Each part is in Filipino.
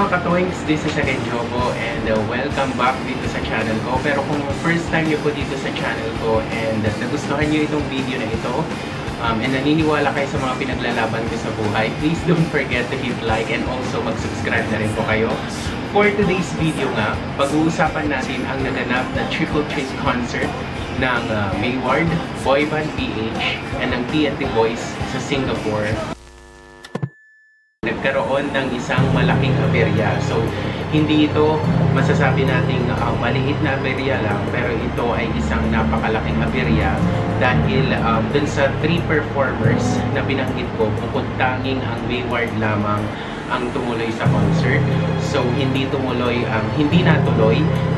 mga katoings, this is again Jobo and welcome back dito sa channel ko. Pero kung first time nyo po dito sa channel ko and nagustuhan nyo itong video na ito and naniniwala kayo sa mga pinaglalaban ko sa buhay, please don't forget to hit like and also mag-subscribe na rin po kayo. For today's video nga, pag-uusapan natin ang naganap na triple threat concert ng Mayward, Boybandph and ng TNT Boys sa Singapore. Nagkaroon ng isang malaking aberya. So, hindi ito masasabi nating maliit na aberya lang, pero ito ay isang napakalaking aberya dahil dun sa 3 performers na binanggit ko, bukod tanging ang Mayward lamang ang tumuloy sa concert. So, hindi natuloy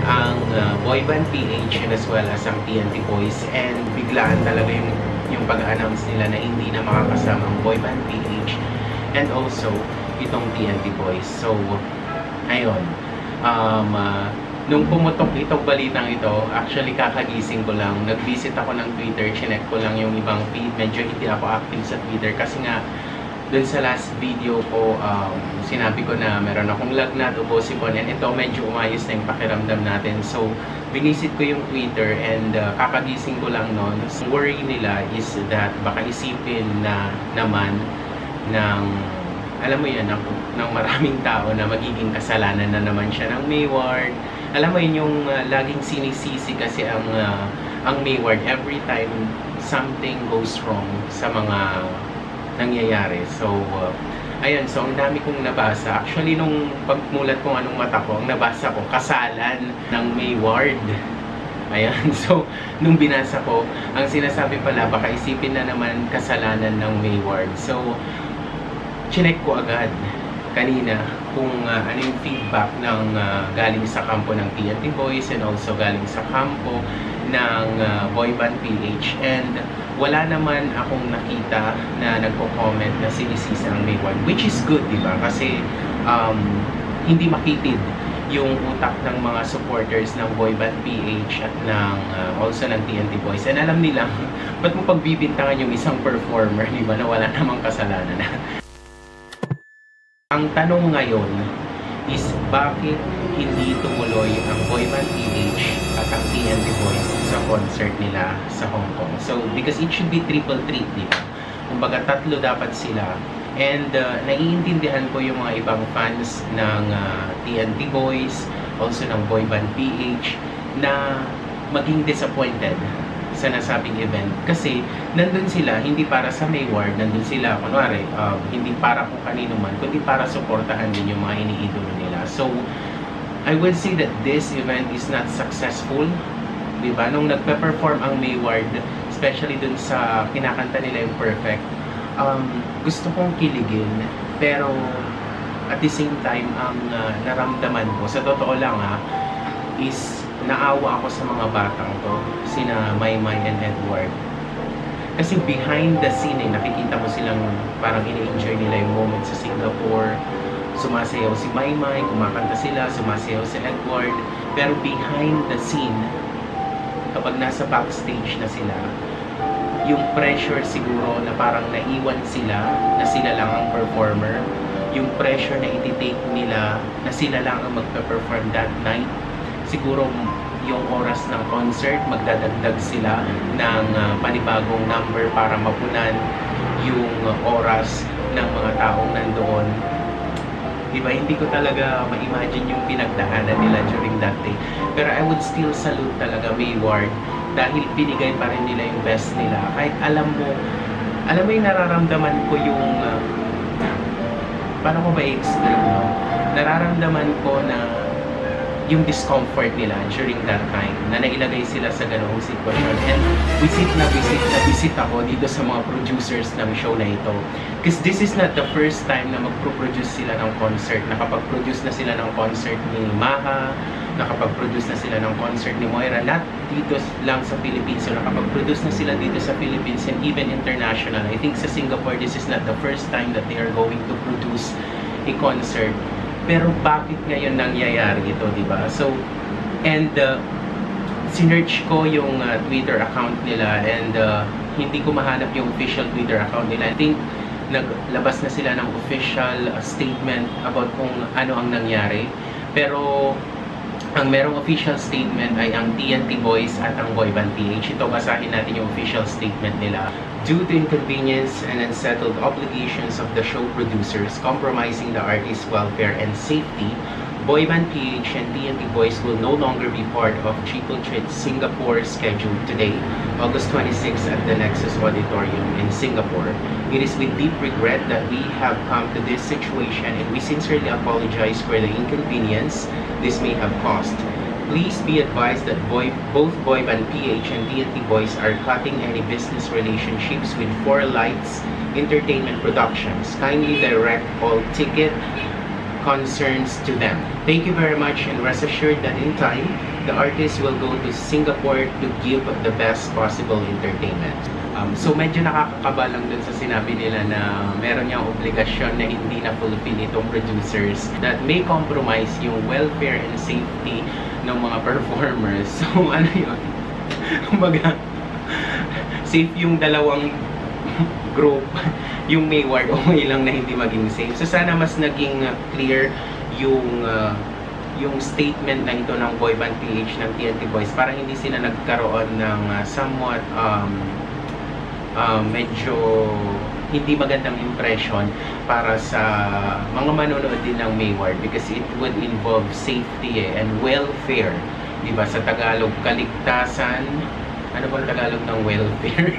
ang Boybandph and as well as ang TNT Boys, and biglaan talaga yung pag-announce nila na hindi na makakasama ang Boybandph and also itong TNT Boys. So, ayun. Nung pumutok itong balitang ito, actually kakagising ko lang. Nag-visit ako ng Twitter, chinek ko lang yung ibang feed. Medyo hindi ako active sa Twitter kasi nga dun sa last video ko, sinabi ko na meron akong lagnat, ubosipon, and ito medyo umayos na yung pakiramdam natin. So, binisit ko yung Twitter and kakagising ko lang nun. So, worry nila is that baka isipin na naman ng, alam mo yan, ng maraming tao na magiging kasalanan na naman siya ng Mayward. Alam mo yun, yung laging sinisisi kasi ang Mayward every time something goes wrong sa mga nangyayari. So, ayun, so ang dami kong nabasa. Actually, nung pagmulat kong anong mata ko, ang nabasa ko, kasalan ng Mayward. Ayan, so, nung binasa ko, ang sinasabi pala, baka isipin na naman kasalanan ng Mayward. So, chinek ko agad kanina kung ano yung feedback ng galing sa kampo ng TNT Boys and also galing sa kampo ng Boybandph, and wala naman akong nakita na nagko-comment na sinisisa ang Mayward, which is good, diba? Kasi hindi makitid yung utak ng mga supporters ng Boybandph at ng also ng TNT Boys, and alam nila ba't mo pagbibintangan yung isang performer, diba, na wala namang kasalanan. Ang tanong ngayon is bakit hindi tumuloy ang Boybandph at ang TNT Boys sa concert nila sa Hong Kong? So, because it should be triple treat, di ba? Kumbaga, tatlo dapat sila. And naiintindihan ko yung mga ibang fans ng TNT Boys, also ng Boybandph, na maging disappointed sa nasabing event. Kasi nandun sila, hindi para sa Mayward, nandun sila, kunwari, hindi para kung kanino man, kundi para suportahan din yung mga iniidolo nila. So, I would say that this event is not successful. Diba? Nung nagpe-perform ang Mayward, especially dun sa kinakanta nila yung Perfect, gusto kong kiligin, pero at the same time, ang naramdaman ko, sa totoo lang is naawa ako sa mga batang to, sina Maymay and Edward. Kasi behind the scene, nakikita mo silang parang ina-enjoy nila yung moment sa Singapore. Sumasayaw si Maymay, kumakanta sila, sumasayaw si Edward. Pero behind the scene, kapag nasa backstage na sila, yung pressure siguro na parang naiwan sila, na sila lang ang performer. Yung pressure na iti-take nila, na sila lang ang magpe-perform that night. Siguro yung oras ng concert, magdadagdag sila ng panibagong number para mapunan yung oras ng mga taong nandoon. Diba, hindi ko talaga ma-imagine yung pinagdaanan nila during that day. Pero I would still salute talaga Mayward dahil binigay pa rin nila yung best nila. Kahit alam mo yung nararamdaman ko yung paano ko ba i-explain, no? Nararamdaman ko na yung discomfort nila during that time, na nailagay sila sa ganoong sitwasyon. And visit ako dito sa mga producers ng show na ito. Because this is not the first time na magpo-produce sila ng concert. Nakapag-produce na sila ng concert ni Maha, nakapag-produce na sila ng concert ni Moira, not dito lang sa Philippines. So nakapag-produce na sila dito sa Philippines and even international. I think sa Singapore, this is not the first time that they are going to produce a concert. Pero bakit ngayon nangyayari ito, di ba? So, and sinearch ko yung Twitter account nila and hindi ko mahanap yung official Twitter account nila. I think naglabas na sila ng official statement about kung ano ang nangyari. Pero ang merong official statement ay ang TNT Boys at ang Boybandph. Ito, basahin natin yung official statement nila. Due to inconvenience and unsettled obligations of the show producers compromising the artist's welfare and safety, Boybandph and TNT Boys will no longer be part of Triple Treat Singapore scheduled today, August 26 at the Nexus Auditorium in Singapore. It is with deep regret that we have come to this situation, and we sincerely apologize for the inconvenience this may have caused. Please be advised that both Boybandph and TNT Boys are cutting any business relationships with Four Lights Entertainment Productions. Kindly direct all ticket concerns to them. Thank you very much, and rest assured that in time, the artist will go to Singapore to give the best possible entertainment. So medyo nakakakaba lang dun sa sinabi nila na meron niyang obligasyon na hindi na fulfill itong producers that may compromise yung welfare and safety ng mga performers. So ano yun? Kumbaga, safe yung dalawang group, yung Mayward, okay lang na hindi maging safe. So sana mas naging clear yung statement na ito ng Boybandph ng TNT Boys para hindi sila nagkaroon ng somewhat medyo hindi magandang impression para sa mga manonood din ng Mayward, because it would involve safety and welfare, diba? Sa Tagalog, kaligtasan. Ano bang Tagalog ng welfare?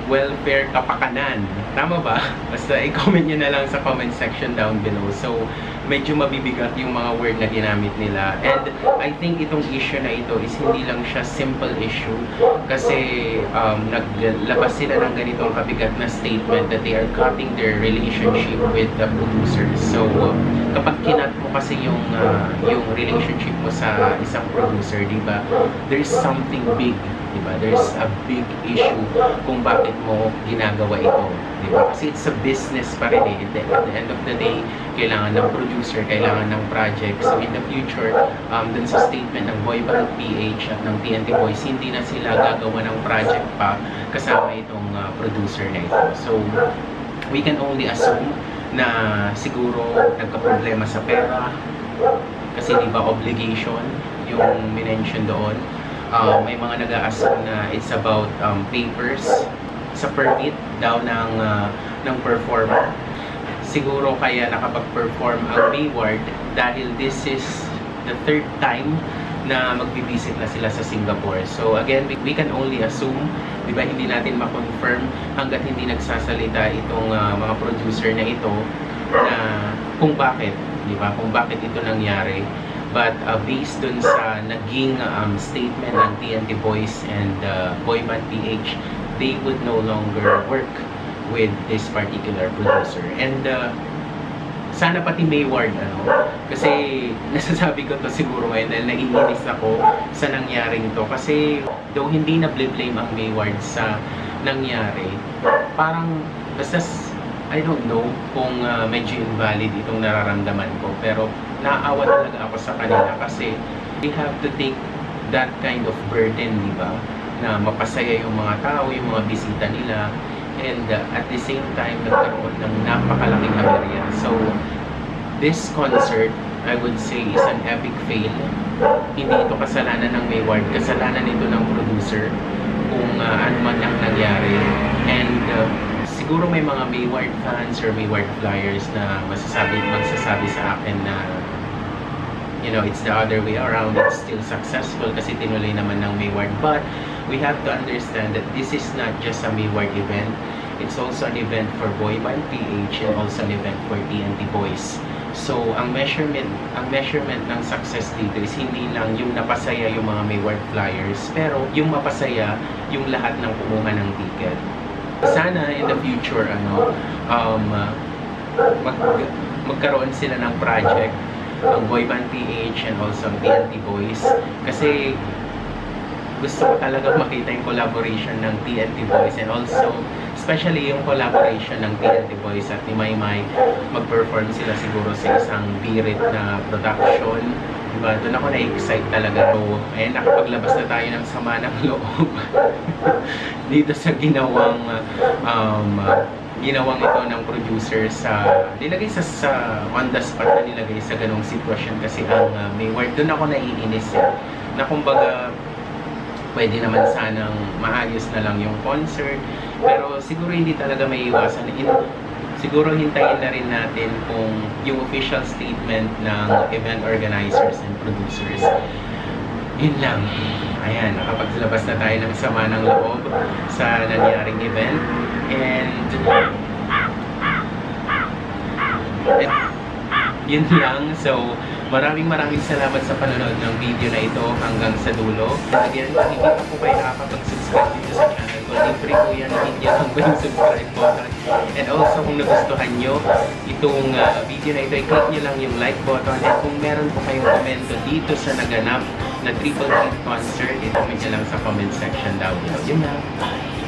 Welfare, kapakanan. Tama ba? Basta i-comment nyo na lang sa comment section down below. So, medyo mabibigat yung mga word na ginamit nila. And I think itong issue na ito is hindi lang siya simple issue. Kasi naglabas sila ng ganitong kabigat na statement that they are cutting their relationship with the producers. So, kapag kinat mo kasi yung relationship mo sa isang producer, diba? There's something big. Diba? There's a big issue kung bakit mo ginagawa ito. Diba? Kasi it's a business pa rin eh. At the end of the day, kailangan ng producer, kailangan ng project. So in the future, dun sa statement ng Boybandph at ng TNT Boys, hindi na sila gagawa ng project pa kasama itong producer na ito. So we can only assume na siguro nagka-problema sa pera. Kasi diba obligation yung minention doon. May mga nag-a-assume na it's about papers sa permit daw ng performer. Siguro kaya nakapag-perform ang Mayward dahil this is the third time na magbibisit na sila sa Singapore. So again, we can only assume, di ba, hindi natin ma-confirm hanggat hindi nagsasalita itong mga producer na ito na kung bakit, di ba, kung bakit ito nangyari. But based dun sa naging statement ng TNT Boys and Boybandph, they would no longer work with this particular producer. And sana pati Mayward, kasi nasasabi ko to siguro ngayon dahil naiinis ako sa nangyaring to. Kasi though hindi na blame ang Mayward sa nangyari, parang basta I don't know kung medyo invalid itong nararamdaman ko, pero naawa talaga ako sa kanila kasi they have to take that kind of burden, di ba? Na mapasaya yung mga tao, yung mga bisita nila, and at the same time nagkaroon ng napakalaking aberya. So this concert, I would say, is an epic fail. Hindi ito kasalanan ng Mayward, kasalanan ito ng producer kung ano man ang nangyari. And siguro may mga Mayward fans or Mayward flyers na magsasabi sa akin na it's the other way around, it's still successful kasi tinuloy naman ng Mayward. But we have to understand that this is not just a Mayward event, it's also an event for Boybandph and also an event for TNT Boys. So ang measurement ng success dito is hindi lang yung napasaya yung mga Mayward flyers, pero yung mapasaya yung lahat ng kumuha ng ticket. Sana in the future magkaroon sila ng project, ang Boybandph and also ang TNT Boys, kasi gusto ko talaga makita yung collaboration ng TNT Boys and also especially yung collaboration ng TNT Boys at ni Maymay. Mag-perform sila siguro sa isang birit na production Diba? Doon ako na-excite talaga. So, ayan, nakapaglabas na tayo ng sama ng loob dito sa ginawang ito ng producer sa nilagay sa on the spot na nilagay sa ganong sitwasyon kasi ang Mayward. Doon ako naiinis na kumbaga pwede naman sanang maayos na lang yung concert, pero siguro hindi talaga may iwasan. Siguro hintayin na rin natin kung yung official statement ng event organizers and producers. Yun lang. Ayan, nakapaglabas na tayo ng sama ng loob sa nangyaring event. And yun lang. So, maraming salamat sa panonood ng video na ito hanggang sa dulo. Again, kung hindi pa po kayo nakakapag-subscribe dito sa channel ko, libre po yan, hindi lang po yung subscribe button. And also, kung nagustuhan nyo itong video na ito, i-click nyo lang yung like button. And kung meron po kayong komento dito sa naganap na Triple Hit concert, i-comment nyo lang sa comment section down below. Yun lang. Bye!